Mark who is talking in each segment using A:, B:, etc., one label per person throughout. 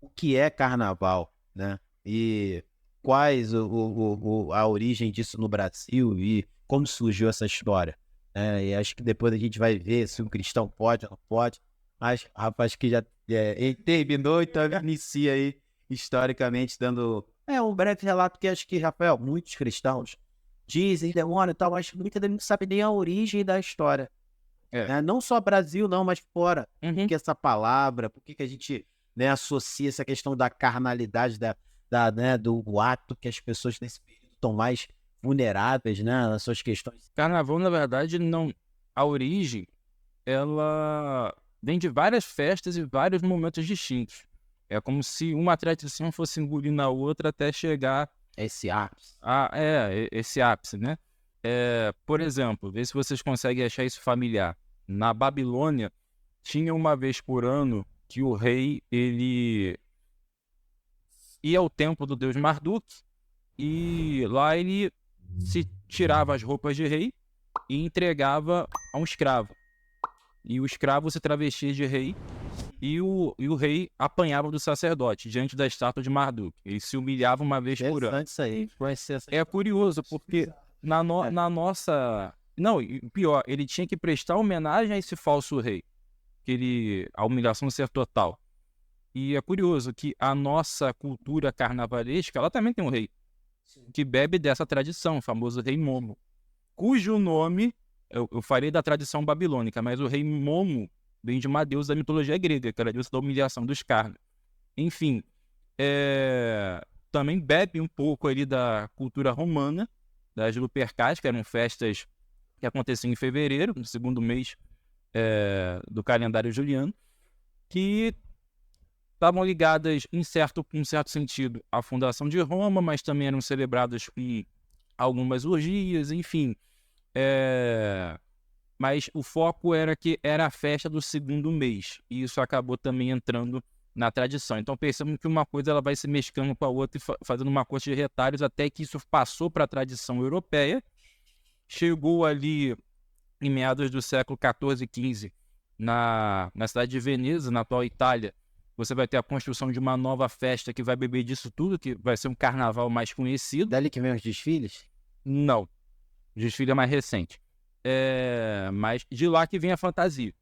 A: o que é carnaval, né? E quais a origem disso no Brasil e como surgiu essa história. E acho que depois a gente vai ver se um cristão pode ou não pode. Mas, rapaz, que já ele terminou, então inicia aí, historicamente, dando um breve relato que acho que, Rafael, muitos cristãos dizem, demora e tal, mas muita gente não sabe nem a origem da história.
B: É.
A: Não só Brasil, não, mas fora. Por
B: Uhum.
A: que essa palavra? Por que a gente, né, associa essa questão da carnalidade, né, do ato que as pessoas nesse período estão mais vulneráveis, né, nas suas questões?
B: Carnaval, na verdade, não. A origem, ela vem de várias festas e vários momentos distintos. É como se uma tradição fosse engolindo a outra até chegar
A: Esse ápice.
B: esse ápice, né? Por exemplo, vê se vocês conseguem achar isso familiar. Na Babilônia, tinha uma vez por ano que o rei, ele ia ao templo do deus Marduk e lá ele se tirava as roupas de rei e entregava a um escravo. E o escravo se travestia de rei e o rei apanhava do sacerdote diante da estátua de Marduk. Ele se humilhava uma vez por ano.
A: Interessante isso aí. Conhecer essa
B: É curioso, porque na nossa... Não, e pior, ele tinha que prestar homenagem a esse falso rei. A humilhação ser total. E é curioso que a nossa cultura carnavalesca, ela também tem um rei, que bebe dessa tradição, o famoso rei Momo, cujo nome, eu falei da tradição babilônica, mas o rei Momo vem de uma deusa da mitologia grega, que era a deusa da humilhação dos carnes. Enfim, também bebe um pouco ali da cultura romana, das Lupercais, que eram festas que aconteciam em fevereiro, no segundo mês do calendário juliano, que estavam ligadas, em certo sentido, à fundação de Roma, mas também eram celebradas com algumas orgias, enfim. Mas o foco era que era a festa do segundo mês, e isso acabou também entrando na tradição. Então pensamos que uma coisa ela vai se mesclando com a outra e fazendo uma coxa de retalhos até que isso passou para a tradição europeia, chegou ali em meados do século XIV e XV, na cidade de Veneza, na atual Itália. Você vai ter a construção de uma nova festa que vai beber disso tudo, que vai ser um carnaval mais conhecido.
A: Dali que vem os desfiles?
B: Não, o desfile é mais recente. Mas de lá que vem a fantasia.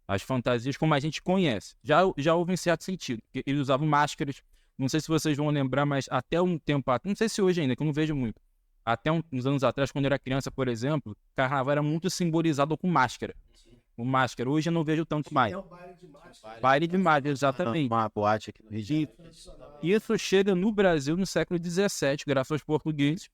B: As fantasias como a gente conhece. Já houve em certo sentido, porque eles usavam máscaras. Não sei se vocês vão lembrar, mas até um tempo atrás, não sei se hoje ainda, que eu não vejo muito. Até uns anos atrás, quando eu era criança, por exemplo, carnaval era muito simbolizado com máscara. Com máscara. Hoje eu não vejo tanto mais.
C: É o baile de máscara.
B: Baile de máscara, exatamente.
A: Uma boate aqui no Rio de Janeiro.
B: Isso chega no Brasil no século XVII, graças aos portugueses,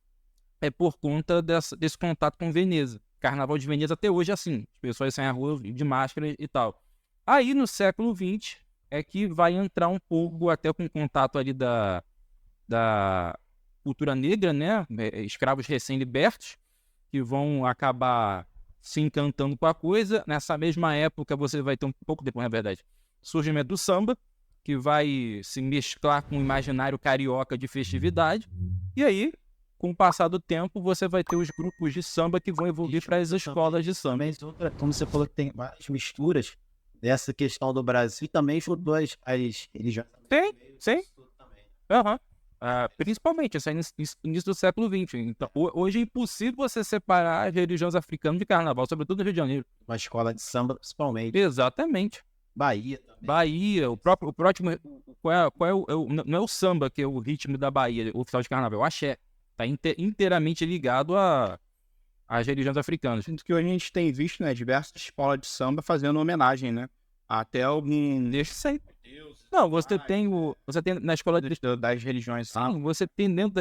B: por conta desse contato com Veneza. Carnaval de Veneza até hoje é assim, as pessoas saem à rua de máscara e tal. Aí no século XX é que vai entrar um pouco até com contato ali da cultura negra, né? Escravos recém-libertos, que vão acabar se encantando com a coisa. Nessa mesma época você vai ter um pouco depois, na verdade, surgimento do samba, que vai se mesclar com o imaginário carioca de festividade. E aí, com o passar do tempo, você vai ter os grupos de samba que vão evoluir para as escolas de samba.
A: Mas como você falou que tem várias misturas dessa questão do Brasil, também juntou as religiões.
B: Tem, sim. Uhum. Principalmente, isso aí no início do século XX. Então, hoje é impossível você separar as religiões africanas de carnaval, sobretudo no Rio de Janeiro.
A: Uma escola de samba, principalmente.
B: Exatamente.
A: Bahia também.
B: Bahia, o próximo. Não é o samba que é o ritmo da Bahia, o oficial de carnaval, é o axé. Está inteiramente ligado às religiões africanas.
C: Sinto que hoje a gente tem visto, né, diversas escolas de samba fazendo homenagem, né? Até algum...
B: Deixa isso aí. Não, você tem na escola
C: das religiões.
B: Sim, você tem dentro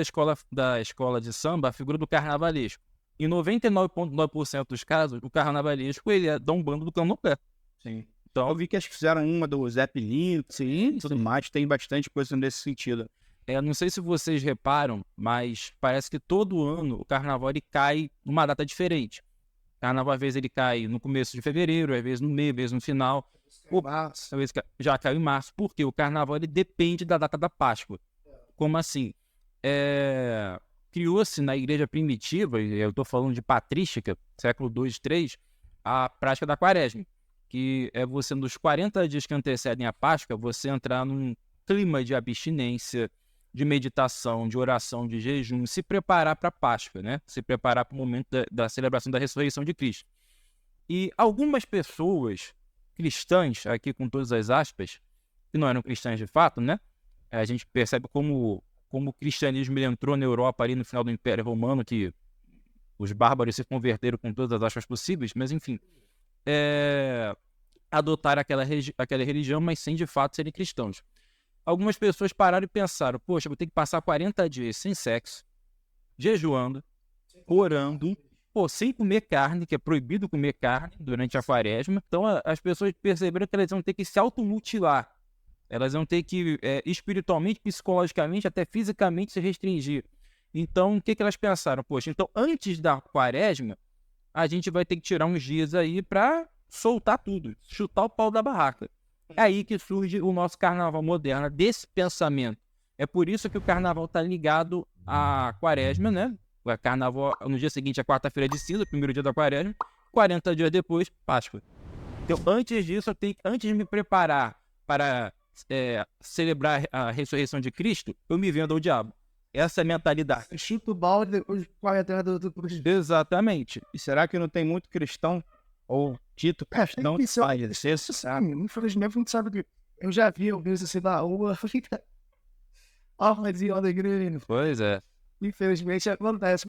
B: da escola de samba a figura do carnavalesco. Em 99,9% dos casos, o carnavalesco ele é um bando do candomblé.
C: Sim.
B: Então,
C: Eu vi que acho que fizeram uma do Zé Pelinho,
B: sim,
C: tudo mais. Tem bastante coisa nesse sentido.
B: Não sei se vocês reparam, mas parece que todo ano o carnaval ele cai numa data diferente. O carnaval às vezes ele cai no começo de fevereiro, às vezes no meio, às vezes no final. Às vezes já caiu em março, porque o carnaval ele depende da data da Páscoa. Como assim? Criou-se na igreja primitiva, e eu estou falando de patrística, século II, III, a prática da quaresma, que é você, nos 40 dias que antecedem a Páscoa, você entrar num clima de abstinência, de meditação, de oração, de jejum, se preparar para a Páscoa, né? Se preparar para o momento da celebração da ressurreição de Cristo. E algumas pessoas cristãs, aqui com todas as aspas, que não eram cristãs de fato, né? A gente percebe como o cristianismo ele entrou na Europa ali no final do Império Romano, que os bárbaros se converteram com todas as aspas possíveis, mas enfim, adotaram aquela religião, mas sem de fato serem cristãos. Algumas pessoas pararam e pensaram, poxa, vou ter que passar 40 dias sem sexo, jejuando, orando, sem comer carne, que é proibido comer carne durante a quaresma. Então as pessoas perceberam que elas vão ter que se automutilar. Elas vão ter que espiritualmente, psicologicamente, até fisicamente se restringir. Então, o que elas pensaram? Poxa, então antes da quaresma, a gente vai ter que tirar uns dias aí para soltar tudo, chutar o pau da barraca. É aí que surge o nosso carnaval moderno, desse pensamento. É por isso que o carnaval está ligado à quaresma, né? O carnaval, no dia seguinte, é quarta-feira de cinza, primeiro dia da quaresma, 40 dias depois, Páscoa. Então, antes disso, antes de me preparar para celebrar a ressurreição de Cristo, eu me vendo ao diabo. Essa é a mentalidade.
D: Chuta o balde e depois corre atrás do Cristo.
B: Exatamente.
C: E será que não tem muito cristão, ou dito cristão, que faz isso?
D: Sabe, infelizmente, não sabe que eu já vi alguns assim na rua, mas ia da igreja.
B: Pois é.
D: Infelizmente acontece,